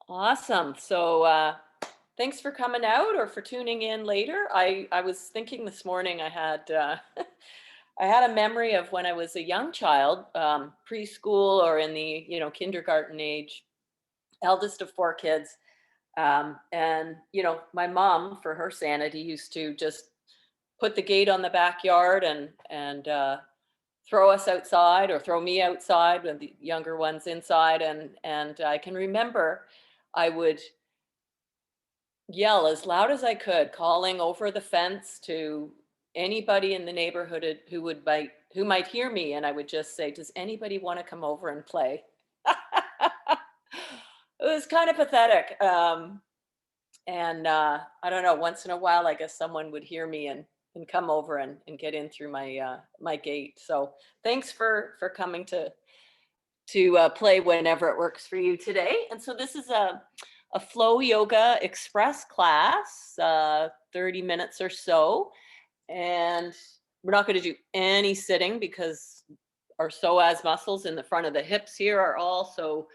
Awesome. So thanks for coming out or for tuning in later. I was thinking this morning I had I had a memory of when I was a young child, preschool or in the kindergarten age, eldest of four kids. And my mom, for her sanity, used to just put the gate on the backyard and throw us outside or throw me outside and the younger ones inside. And I can remember I would yell as loud as I could, calling over the fence to anybody in the neighborhood who might hear me, and I would just say, "Does anybody want to come over and play?" It was kind of pathetic. And I don't know. Once in a while, I guess someone would hear me and come over and get in through my gate. So thanks for coming to play whenever it works for you today. And so this is a flow yoga express class, 30 minutes or so. And we're not going to do any sitting because our psoas muscles in the front of the hips here are also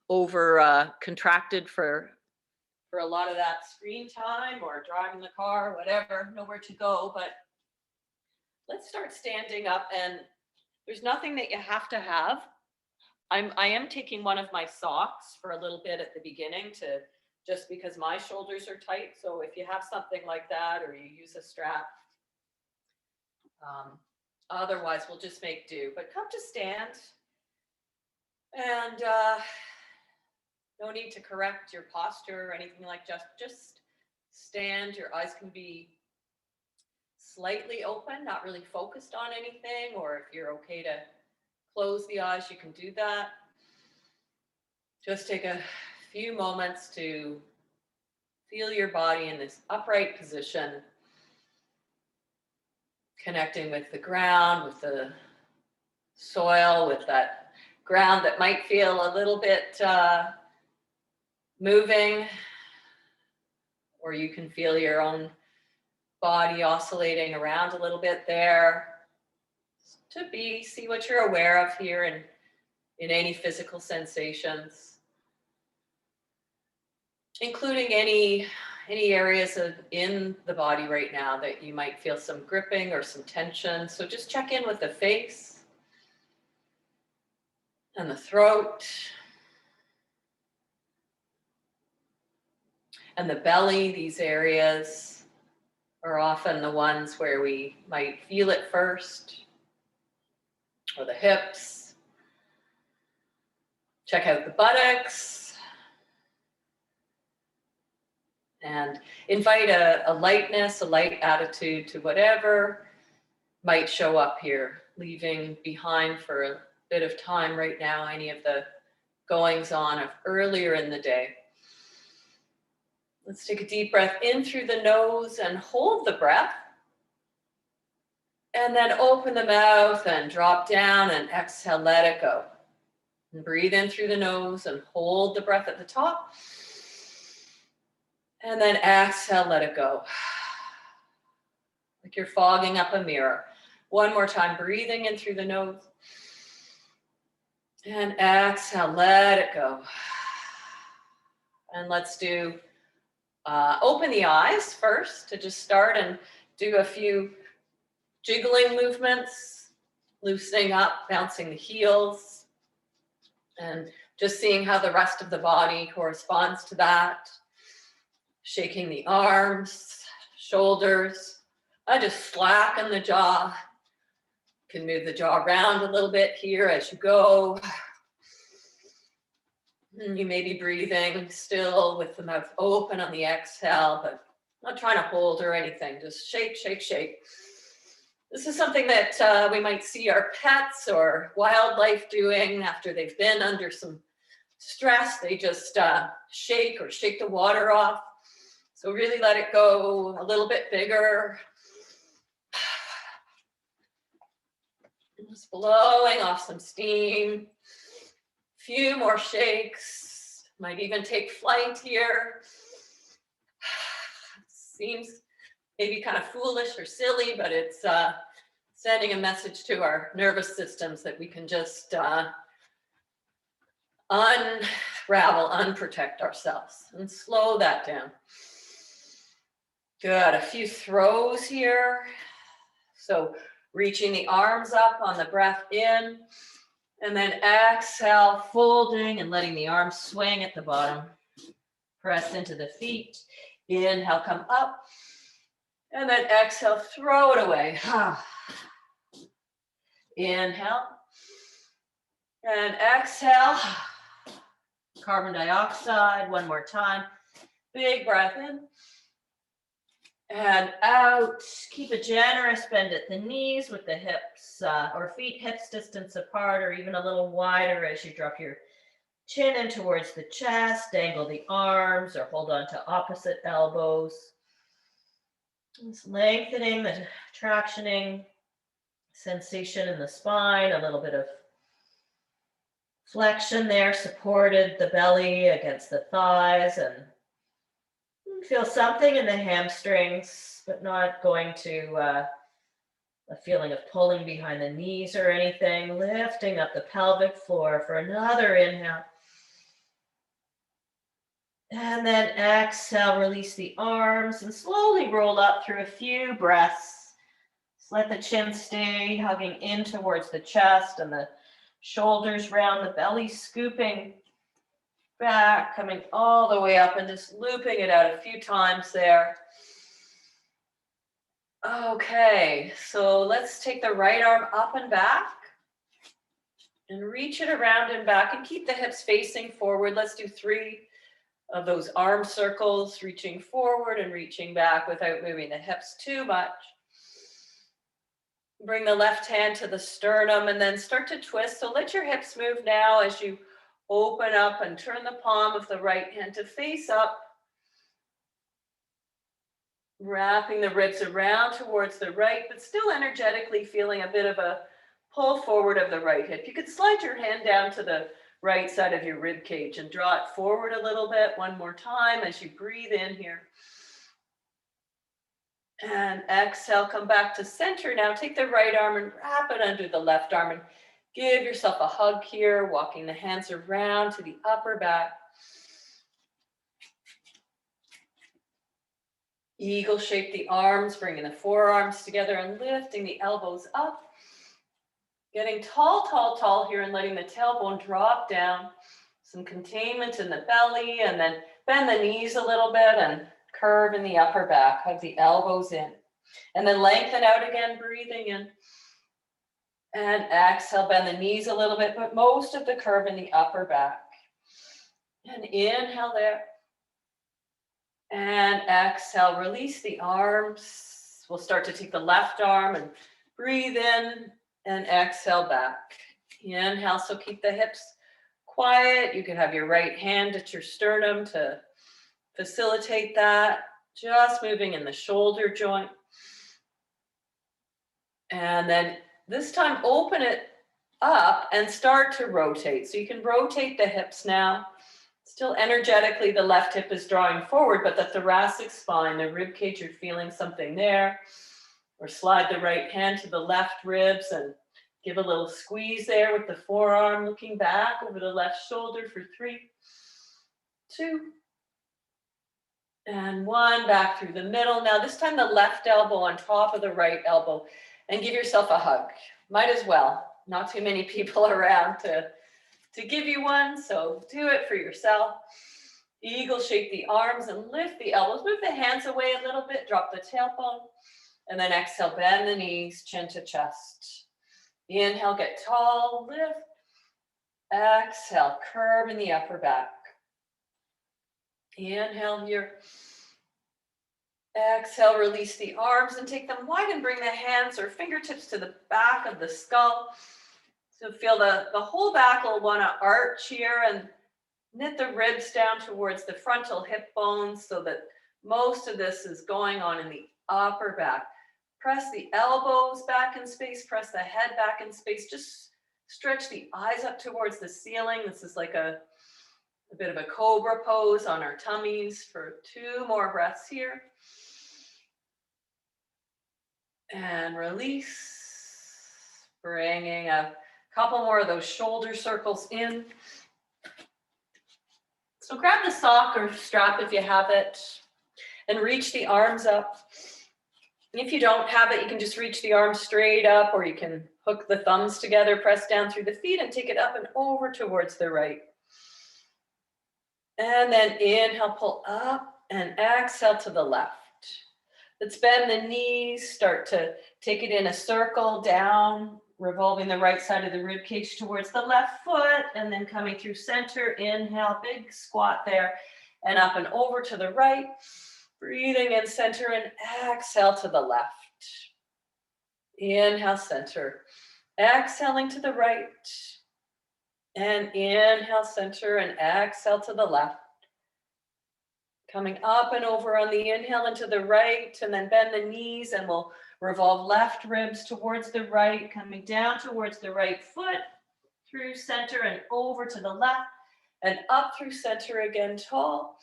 over contracted for a lot of that screen time or driving the car, whatever, nowhere to go. But let's start standing up. And there's nothing that you have to have. I am taking one of my socks for a little bit at the beginning to just because my shoulders are tight. So if you have something like that or you use a strap, otherwise we'll just make do. But come to stand, and no need to correct your posture or anything, like just stand. Your eyes can be slightly open, not really focused on anything, or if you're okay to close the eyes, you can do that. Just take a few moments to feel your body in this upright position, connecting with the ground, with the soil, with that ground that might feel a little bit moving, or you can feel your own body oscillating around a little bit there. See what you're aware of here and in any physical sensations, including any areas in the body right now that you might feel some gripping or some tension. So just check in with the face and the throat and the belly. These areas are often the ones where we might feel it first, or the hips. Check out the buttocks and invite a lightness, a light attitude to whatever might show up here, leaving behind for a bit of time right now any of the goings on of earlier in the day. Let's take a deep breath in through the nose and hold the breath. And then open the mouth and drop down and exhale, let it go. And breathe in through the nose and hold the breath at the top. And then exhale, let it go. Like you're fogging up a mirror. One more time, breathing in through the nose. And exhale, let it go. And let's do open the eyes first to just start and do a few jiggling movements, loosening up, bouncing the heels, and just seeing how the rest of the body corresponds to that. Shaking the arms, shoulders. I just slacken the jaw. You can move the jaw around a little bit here as you go. And you may be breathing still with the mouth open on the exhale, but not trying to hold or anything. Just shake, shake, shake. This is something that we might see our pets or wildlife doing after they've been under some stress. They just shake or shake the water off. So really let it go a little bit bigger. Just blowing off some steam. Few more shakes. Might even take flight here. Seems maybe kind of foolish or silly, but it's sending a message to our nervous systems that we can just unravel, unprotect ourselves, and slow that down. Good, a few throws here. So reaching the arms up on the breath in, and then exhale, folding and letting the arms swing at the bottom. Press into the feet. Inhale, come up. And then exhale, throw it away. Inhale. And exhale. Carbon dioxide, one more time. Big breath in. And out. Keep a generous bend at the knees with the hips or feet hips distance apart, or even a little wider as you drop your chin in towards the chest. Dangle the arms or hold on to opposite elbows. Just lengthening the tractioning sensation in the spine, a little bit of flexion there, supported the belly against the thighs, and feel something in the hamstrings, but not going to a feeling of pulling behind the knees or anything. Lifting up the pelvic floor for another inhale. And then exhale, release the arms and slowly roll up through a few breaths. Just let the chin stay hugging in towards the chest and the shoulders round, the belly scooping back, coming all the way up and just looping it out a few times there. Okay, so let's take the right arm up and back and reach it around and back and keep the hips facing forward. Let's do 3 of those arm circles, reaching forward and reaching back without moving the hips too much. Bring the left hand to the sternum and then start to twist. So let your hips move now as you open up and turn the palm of the right hand to face up. Wrapping the ribs around towards the right, but still energetically feeling a bit of a pull forward of the right hip. You could slide your hand down to the right side of your rib cage and draw it forward a little bit. One more time as you breathe in here. And exhale, come back to center. Now take the right arm and wrap it under the left arm and give yourself a hug here, walking the hands around to the upper back. Eagle shape the arms, bringing the forearms together and lifting the elbows up. Getting tall, tall, tall here and letting the tailbone drop down. Some containment in the belly, and then bend the knees a little bit and curve in the upper back. Hug the elbows in. And then lengthen out again, breathing in. And exhale, bend the knees a little bit, but most of the curve in the upper back. And inhale there. And exhale, release the arms. We'll start to take the left arm and breathe in and exhale back. Inhale, so keep the hips quiet. You can have your right hand at your sternum to facilitate that. Just moving in the shoulder joint. And then this time open it up and start to rotate. So you can rotate the hips now. Still energetically, the left hip is drawing forward, but the thoracic spine, the rib cage, you're feeling something there. Or slide the right hand to the left ribs and give a little squeeze there with the forearm, looking back over the left shoulder for 3, 2, and 1. Back through the middle. Now this time the left elbow on top of the right elbow, and give yourself a hug. Might as well. Not too many people around to give you one, so do it for yourself. Eagle shape the arms and lift the elbows. Move the hands away a little bit, drop the tailbone, and then exhale, bend the knees, chin to chest. Inhale, get tall, lift. Exhale, curve in the upper back. Inhale here. Exhale, release the arms and take them wide and bring the hands or fingertips to the back of the skull. So feel the whole back will want to arch here and knit the ribs down towards the frontal hip bones so that most of this is going on in the upper back. Press the elbows back in space, press the head back in space. Just stretch the eyes up towards the ceiling. This is like a bit of a cobra pose on our tummies for 2 more breaths here. And release. Bringing a couple more of those shoulder circles in. So grab the sock or strap if you have it and reach the arms up. If you don't have it, you can just reach the arms straight up, or you can hook the thumbs together, press down through the feet and take it up and over towards the right. And then inhale, pull up and exhale to the left. Let's bend the knees, start to take it in a circle down, revolving the right side of the rib cage towards the left foot, and then coming through center. Inhale, big squat there, and up and over to the right. Breathing in center and exhale to the left. Inhale, center. Exhaling to the right. And inhale, center, and exhale to the left. Coming up and over on the inhale and to the right, and then bend the knees, and we'll revolve left ribs towards the right, coming down towards the right foot, through center and over to the left, and up through center again, tall,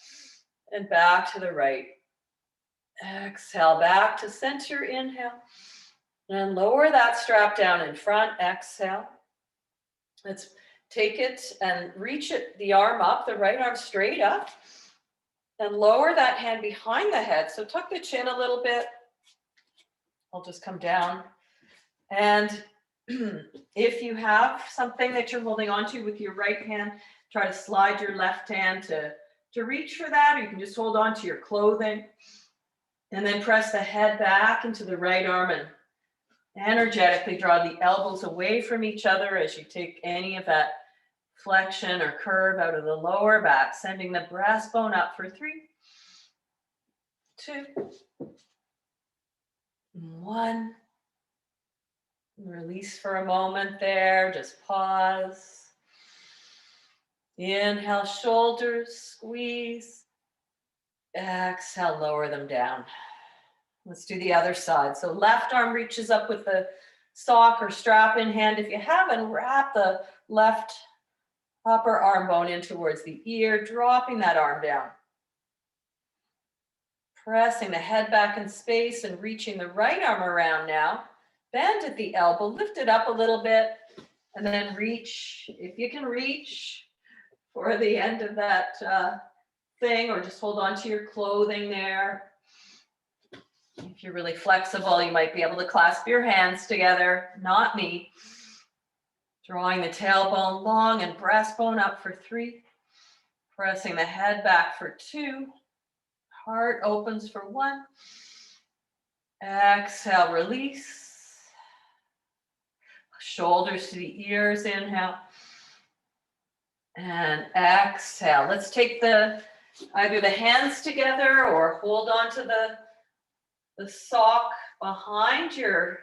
and back to the right. Exhale, back to center, inhale, and lower that strap down in front, exhale. Let's take it and reach it, the arm up, the right arm straight up, and lower that hand behind the head. So tuck the chin a little bit. I'll just come down. And if you have something that you're holding onto with your right hand, try to slide your left hand to reach for that, or you can just hold on to your clothing. And then press the head back into the right arm and energetically draw the elbows away from each other as you take any of that flexion or curve out of the lower back, sending the breastbone up for 3, 2, 1. Release for a moment there, just pause. Inhale, shoulders, squeeze. Exhale, lower them down. Let's do the other side. So left arm reaches up with the sock or strap in hand if you have, and wrap the left upper arm bone in towards the ear, dropping that arm down. Pressing the head back in space and reaching the right arm around now. Bend at the elbow, lift it up a little bit, and then reach, if you can reach for the end of that thing, or just hold on to your clothing there. If you're really flexible, you might be able to clasp your hands together, not me. Drawing the tailbone long and breastbone up for 3. Pressing the head back for 2. Heart opens for 1. Exhale, release. Shoulders to the ears, inhale. And exhale. Let's take either the hands together or hold on to the sock behind your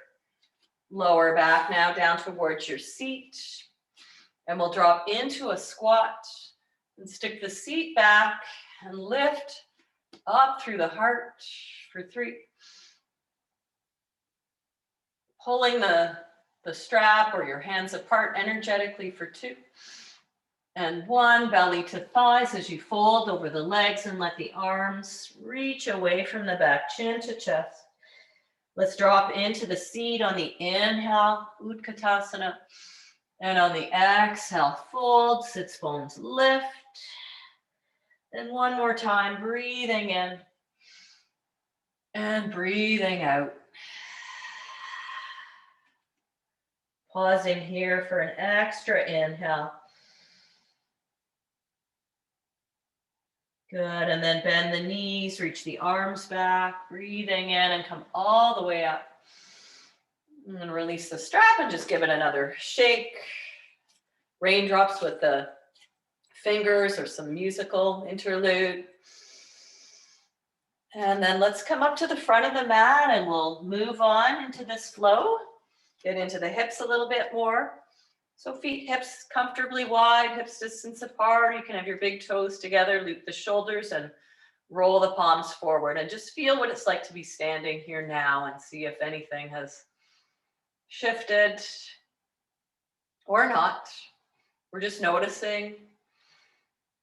lower back now, down towards your seat. And we'll drop into a squat and stick the seat back and lift up through the heart for 3. Pulling the strap or your hands apart energetically for 2. And 1, belly to thighs as you fold over the legs and let the arms reach away from the back, chin to chest. Let's drop into the seat on the inhale, Utkatasana. And on the exhale, fold, sits bones lift. And one more time, breathing in and breathing out. Pausing here for an extra inhale. Good, and then bend the knees, reach the arms back, breathing in and come all the way up. And release the strap and just give it another shake. Raindrops with the fingers or some musical interlude. And then let's come up to the front of the mat and we'll move on into this flow. Get into the hips a little bit more. So feet, hips comfortably wide, hips distance apart. You can have your big toes together, loop the shoulders and roll the palms forward. And just feel what it's like to be standing here now and see if anything has shifted or not. We're just noticing.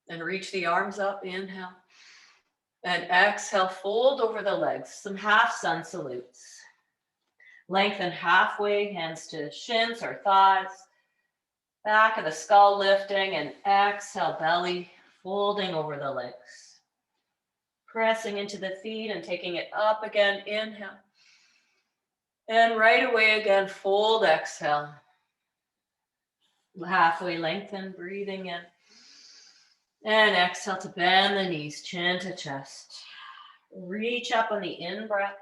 And reach the arms up, inhale. And exhale, fold over the legs. Some half sun salutes. Lengthen halfway, hands to shins or thighs. Back of the skull lifting, and exhale, belly folding over the legs. Pressing into the feet and taking it up again, inhale. And right away again, fold, exhale. Halfway lengthen, breathing in. And exhale to bend the knees, chin to chest. Reach up on the in-breath.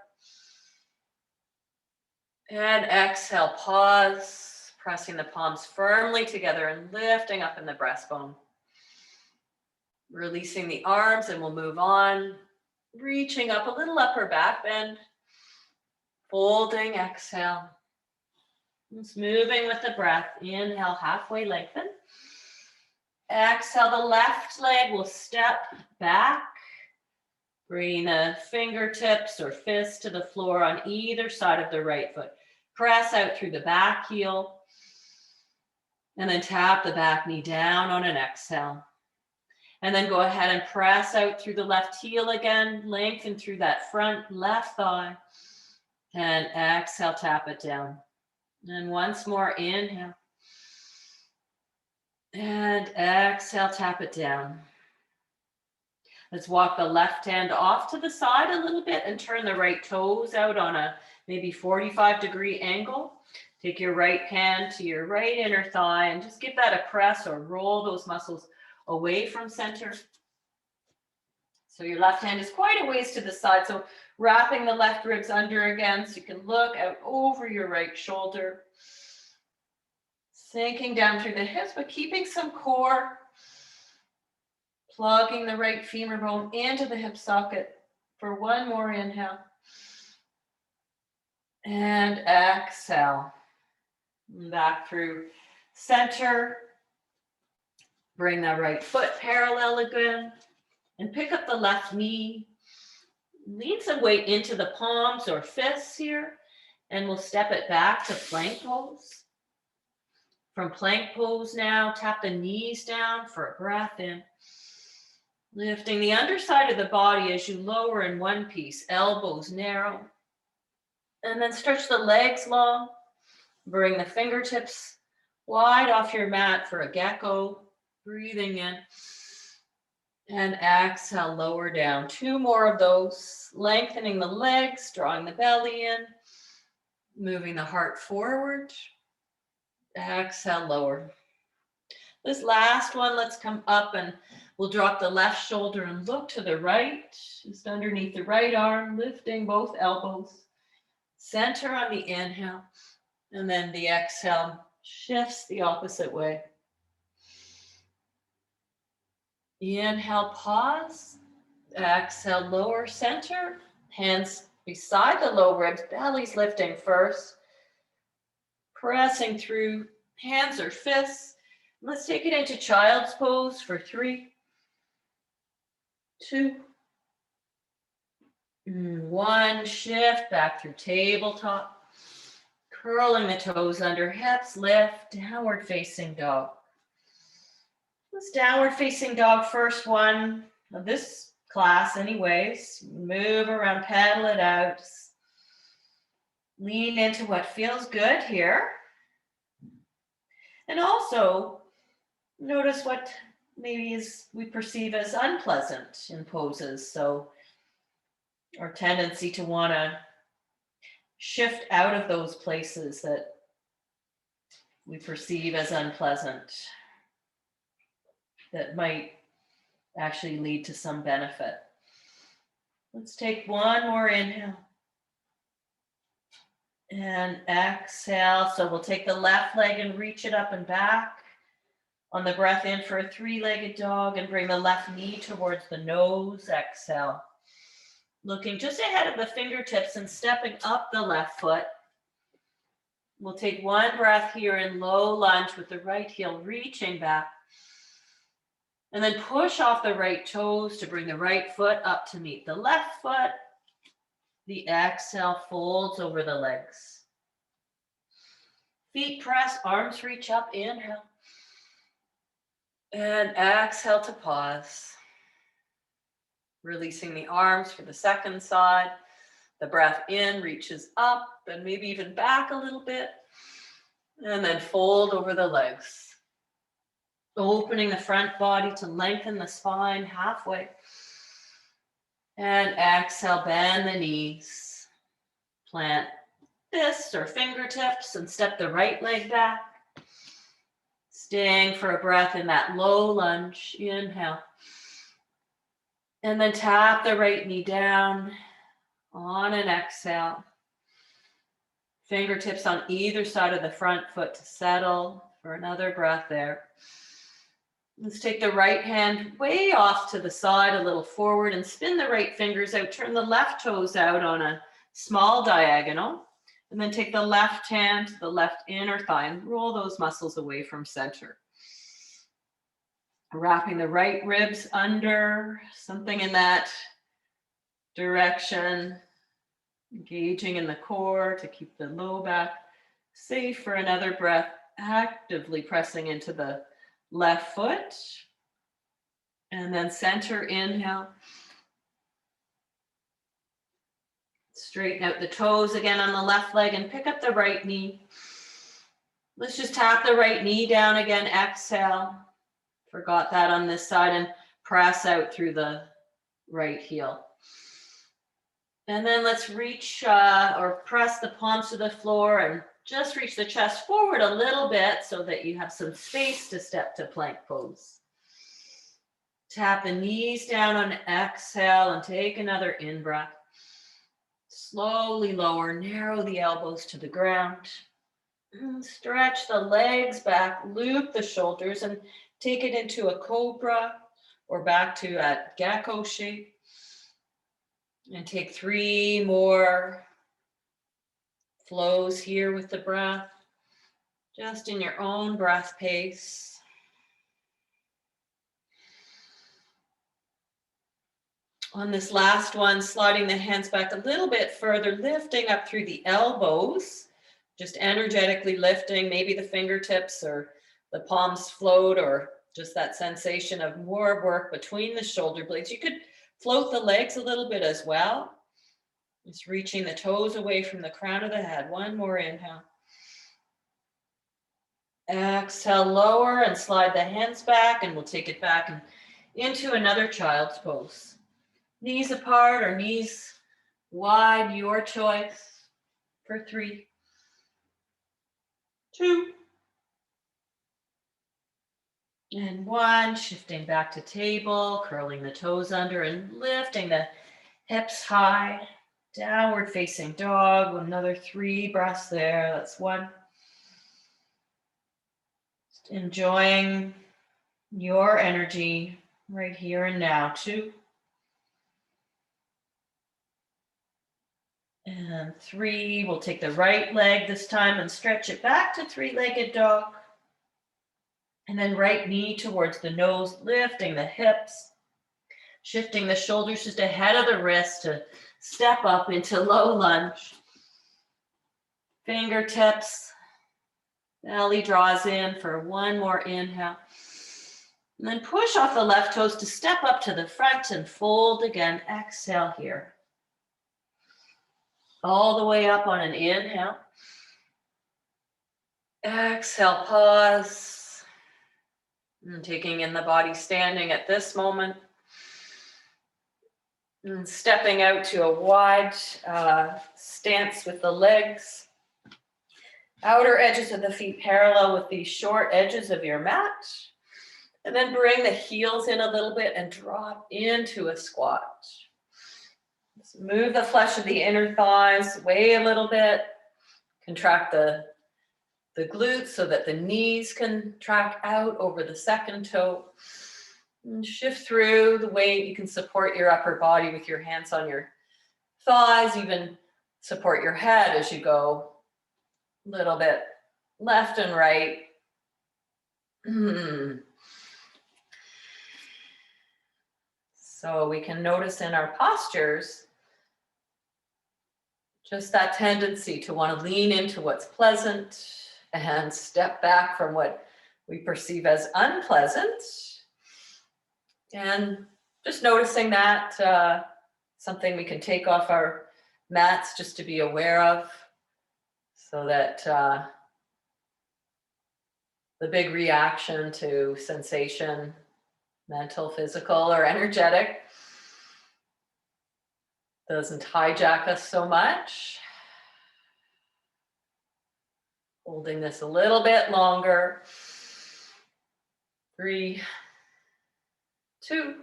And exhale, pause, pressing the palms firmly together and lifting up in the breastbone. Releasing the arms, and we'll move on. Reaching up, a little upper back bend. Folding, exhale. Just moving with the breath. Inhale, halfway lengthen. Exhale, the left leg will step back. Bring the fingertips or fists to the floor on either side of the right foot. Press out through the back heel. And then tap the back knee down on an exhale. And then go ahead and press out through the left heel again. Lengthen through that front left thigh. And exhale, tap it down. And once more, inhale. And exhale, tap it down. Let's walk the left hand off to the side a little bit and turn the right toes out on a maybe 45-degree angle. Take your right hand to your right inner thigh and just give that a press or roll those muscles away from center. So your left hand is quite a ways to the side. So wrapping the left ribs under again so you can look out over your right shoulder. Sinking down through the hips, but keeping some core. Plugging the right femur bone into the hip socket for one more inhale. And exhale. Back through center. Bring that right foot parallel again. And pick up the left knee. Lean some weight into the palms or fists here. And we'll step it back to plank pose. From plank pose now, tap the knees down for a breath in. Lifting the underside of the body as you lower in one piece, elbows narrow. And then stretch the legs long. Bring the fingertips wide off your mat for a gecko. Breathing in. And exhale, lower down. 2 more of those. Lengthening the legs, drawing the belly in. Moving the heart forward. Exhale, lower. This last one, let's come up and we'll drop the left shoulder and look to the right, just underneath the right arm, lifting both elbows. Center on the inhale, and then the exhale shifts the opposite way. Inhale, pause. Exhale, lower center. Hands beside the low ribs, belly's lifting first. Pressing through hands or fists. Let's take it into child's pose for 3, 2, 1. Shift back through tabletop. Curling the toes under hips, lift, downward facing dog. This downward facing dog, first one of this class anyways. Move around, pedal it out. Lean into what feels good here. And also, notice what maybe we perceive as unpleasant in poses. So our tendency to want to shift out of those places that we perceive as unpleasant that might actually lead to some benefit. Let's take one more inhale. And exhale. So we'll take the left leg and reach it up and back. On the breath in for a 3-legged dog and bring the left knee towards the nose. Exhale. Looking just ahead of the fingertips and stepping up the left foot. We'll take one breath here in low lunge with the right heel reaching back. And then push off the right toes to bring the right foot up to meet the left foot. The exhale folds over the legs. Feet press, arms reach up, inhale. And exhale to pause. Releasing the arms for the second side. The breath in reaches up and maybe even back a little bit. And then fold over the legs. Opening the front body to lengthen the spine halfway. And exhale, bend the knees. Plant fists or fingertips and step the right leg back. Staying for a breath in that low lunge. Inhale. And then tap the right knee down on an exhale. Fingertips on either side of the front foot to settle for another breath there. Let's take the right hand way off to the side, a little forward, and spin the right fingers out. Turn the left toes out on a small diagonal. And then take the left hand to the left inner thigh and roll those muscles away from center. Wrapping the right ribs under, something in that direction. Engaging in the core to keep the low back safe for another breath. Actively pressing into the left foot. And then center, inhale. Straighten out the toes again on the left leg and pick up the right knee. Let's just tap the right knee down again. Exhale. Forgot that on this side, and press out through the right heel. And then let's reach or press the palms to the floor and just reach the chest forward a little bit so that you have some space to step to plank pose. Tap the knees down on exhale and take another in-breath. Slowly lower, narrow the elbows to the ground. Stretch the legs back, loop the shoulders, and take it into a cobra or back to a gecko shape. And take 3 more flows here with the breath, just in your own breath pace. On this last one, sliding the hands back a little bit further, lifting up through the elbows, just energetically lifting, maybe the fingertips or the palms float, or just that sensation of more work between the shoulder blades. You could float the legs a little bit as well. Just reaching the toes away from the crown of the head. One more inhale. Exhale, lower and slide the hands back, and we'll take it back and into another child's pose. Knees apart or knees wide, your choice. For 3, 2, and 1. Shifting back to table, curling the toes under and lifting the hips high. Downward facing dog. Another 3 breaths there. That's 1. Just enjoying your energy right here and now. 2. And 3, we'll take the right leg this time and stretch it back to 3-legged dog. And then right knee towards the nose, lifting the hips, shifting the shoulders just ahead of the wrist to step up into low lunge. Fingertips, belly draws in for 1 more inhale. And then push off the left toes to step up to the front and fold again. Exhale here. All the way up on an inhale. Exhale, pause. And taking in the body standing at this moment. And stepping out to a wide stance with the legs. Outer edges of the feet parallel with the short edges of your mat. And then bring the heels in a little bit and drop into a squat. Move the flesh of the inner thighs away a little bit. Contract the glutes so that the knees can track out over the second toe. And shift through the weight. You can support your upper body with your hands on your thighs. Even support your head as you go a little bit left and right. So we can notice in our postures just that tendency to want to lean into what's pleasant and step back from what we perceive as unpleasant. And just noticing that, something we can take off our mats just to be aware of, so that the big reaction to sensation, mental, physical, or energetic, doesn't hijack us so much. Holding this a little bit longer. 3, 2,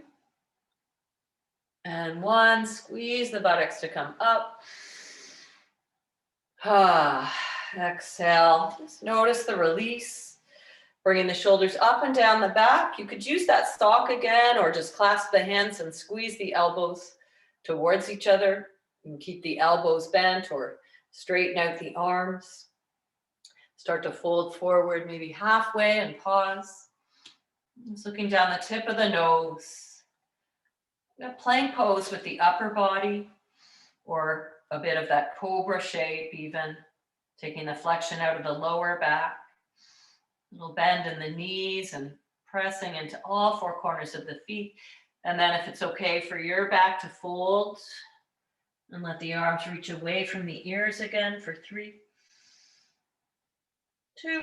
and 1. Squeeze the buttocks to come up. Exhale. Just notice the release. Bringing the shoulders up and down the back. You could use that stock again, or just clasp the hands and squeeze the elbows towards each other. You can keep the elbows bent or straighten out the arms. Start to fold forward, maybe halfway, and pause. Just looking down the tip of the nose. A plank pose with the upper body, or a bit of that cobra shape even. Taking the flexion out of the lower back. A little bend in the knees and pressing into all 4 corners of the feet. And then if it's okay for your back to fold, and let the arms reach away from the ears again for 3, 2,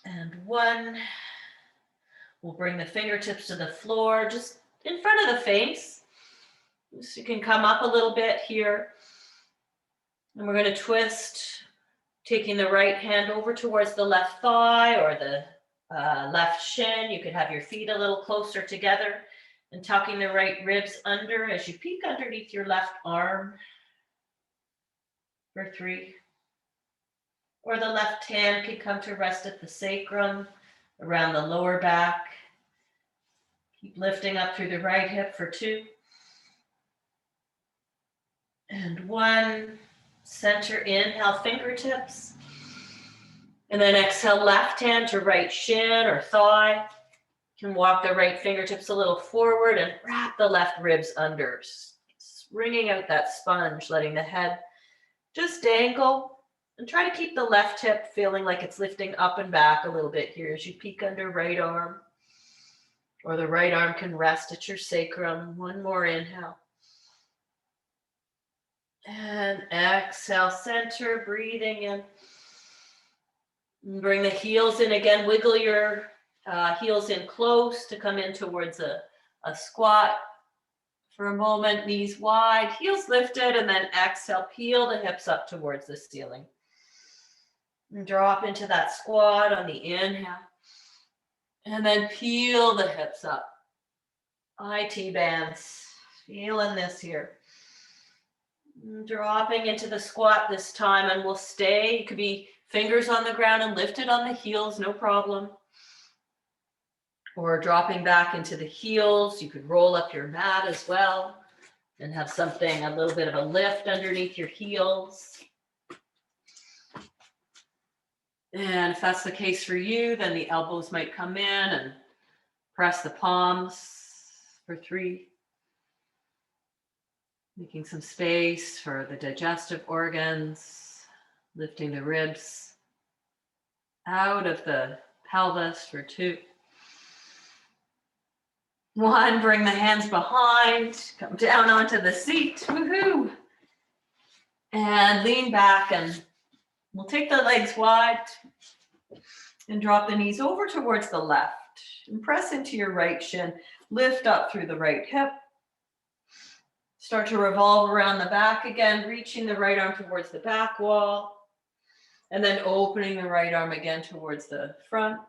and 1. We'll bring the fingertips to the floor, just in front of the face. So you can come up a little bit here. And we're going to twist, taking the right hand over towards the left thigh or the left shin. You could have your feet a little closer together and tucking the right ribs under as you peek underneath your left arm for 3. Or the left hand can come to rest at the sacrum, around the lower back. Keep lifting up through the right hip for 2. And 1. Center, inhale, fingertips. And then exhale, left hand to right shin or thigh. You can walk the right fingertips a little forward and wrap the left ribs under. Wringing out that sponge, letting the head just dangle. And try to keep the left hip feeling like it's lifting up and back a little bit here as you peek under right arm. Or the right arm can rest at your sacrum. 1 more inhale. And exhale, center, breathing in. And bring the heels in again. Wiggle your heels in close to come in towards a squat. For a moment, knees wide, heels lifted, and then exhale, peel the hips up towards the ceiling. And drop into that squat on the inhale. And then peel the hips up. IT bands, feeling this here. Dropping into the squat this time, and we'll stay. It could be fingers on the ground and lifted on the heels, no problem. Or dropping back into the heels. You could roll up your mat as well and have something, a little bit of a lift underneath your heels. And if that's the case for you, then the elbows might come in and press the palms for 3. Making some space for the digestive organs, lifting the ribs out of the pelvis for 2. 1, bring the hands behind, come down onto the seat, woohoo. And lean back, and we'll take the legs wide and drop the knees over towards the left and press into your right shin, lift up through the right hip. Start to revolve around the back again, reaching the right arm towards the back wall, and then opening the right arm again towards the front.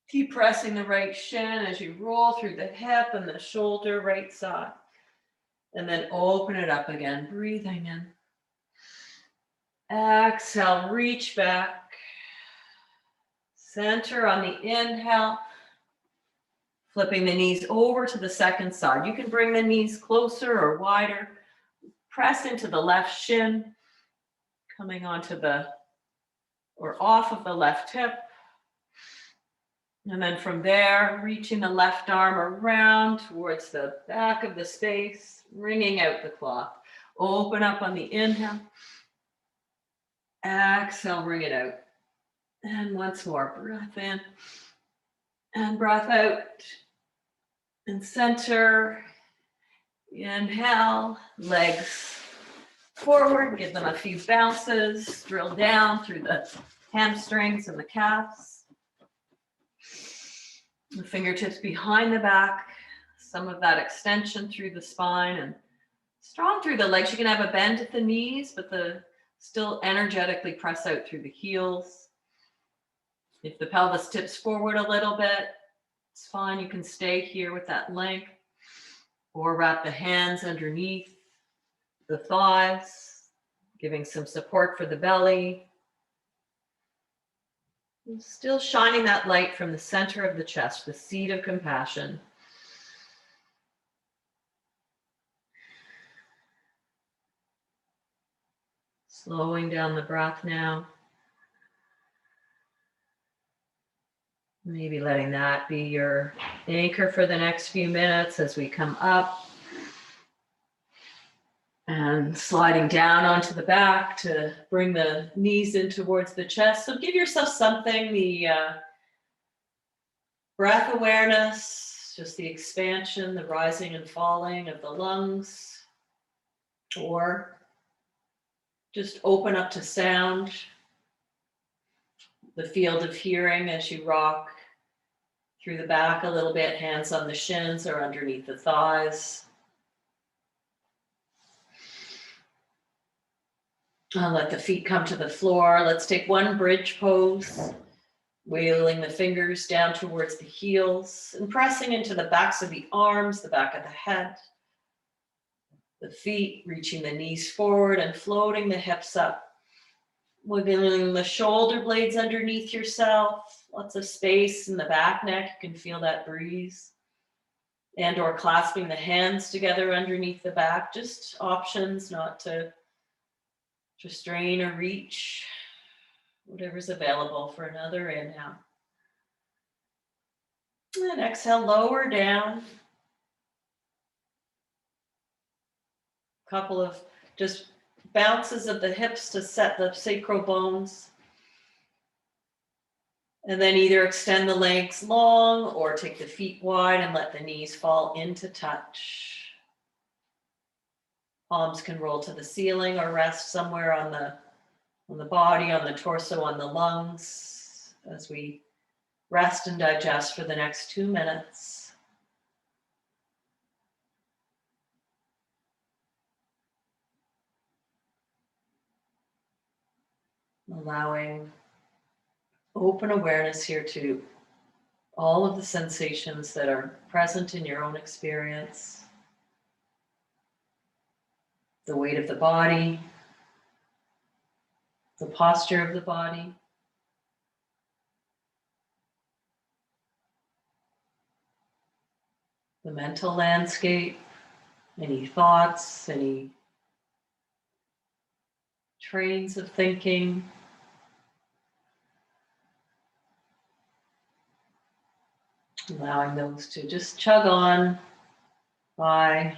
Keep pressing the right shin as you roll through the hip and the shoulder, right side. And then open it up again, breathing in. Exhale, reach back. Center on the inhale. Flipping the knees over to the second side. You can bring the knees closer or wider. Press into the left shin. Coming onto the, or off of the left hip. And then from there, reaching the left arm around towards the back of the space, wringing out the cloth. Open up on the inhale. Exhale, bring it out. And once more, breath in and breath out. And center. Inhale, legs forward, give them a few bounces, drill down through the hamstrings and the calves. The fingertips behind the back, some of that extension through the spine and strong through the legs. You can have a bend at the knees, but still energetically press out through the heels. If the pelvis tips forward a little bit, it's fine. You can stay here with that length or wrap the hands underneath the thighs, giving some support for the belly. And still shining that light from the center of the chest, the seat of compassion. Slowing down the breath now. Maybe letting that be your anchor for the next few minutes as we come up and sliding down onto the back to bring the knees in towards the chest. So give yourself something, the breath awareness, just the expansion, the rising and falling of the lungs, or just open up to sound, the field of hearing as you rock through the back a little bit, hands on the shins or underneath the thighs. I'll let the feet come to the floor. Let's take one bridge pose, wheeling the fingers down towards the heels and pressing into the backs of the arms, the back of the head, the feet, reaching the knees forward and floating the hips up. Wiggling the shoulder blades underneath yourself, lots of space in the back neck. You can feel that breeze. And or clasping the hands together underneath the back, just options not to strain or reach, whatever's available for another inhale. And exhale, lower down. Couple of just bounces of the hips to set the sacral bones. And then either extend the legs long or take the feet wide and let the knees fall into touch. Palms can roll to the ceiling or rest somewhere on the body, on the torso, on the lungs as we rest and digest for the next 2 minutes. Allowing open awareness here to all of the sensations that are present in your own experience. The weight of the body, the posture of the body. The mental landscape, any thoughts, any trains of thinking. Allowing those to just chug on by.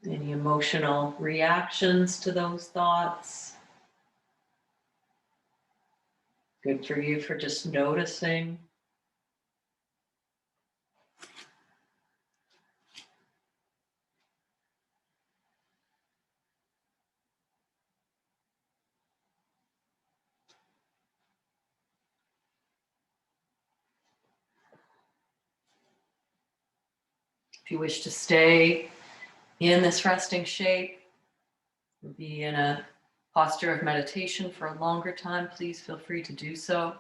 Any emotional reactions to those thoughts. Good for you for just noticing. If you wish to stay in this resting shape, be in a posture of meditation for a longer time, please feel free to do so.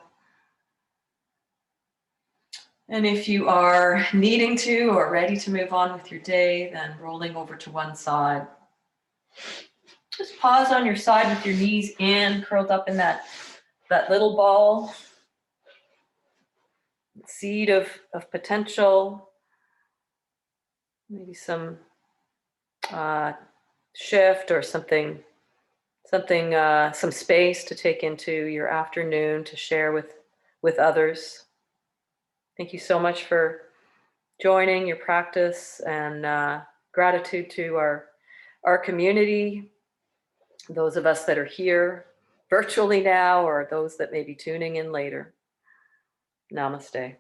And if you are needing to or ready to move on with your day, then rolling over to one side. Just pause on your side with your knees in, curled up in that little ball. Seed of potential. Maybe some shift or something, some space to take into your afternoon to share with others. Thank you so much for joining your practice, and gratitude to our community, those of us that are here virtually now, or those that may be tuning in later. Namaste.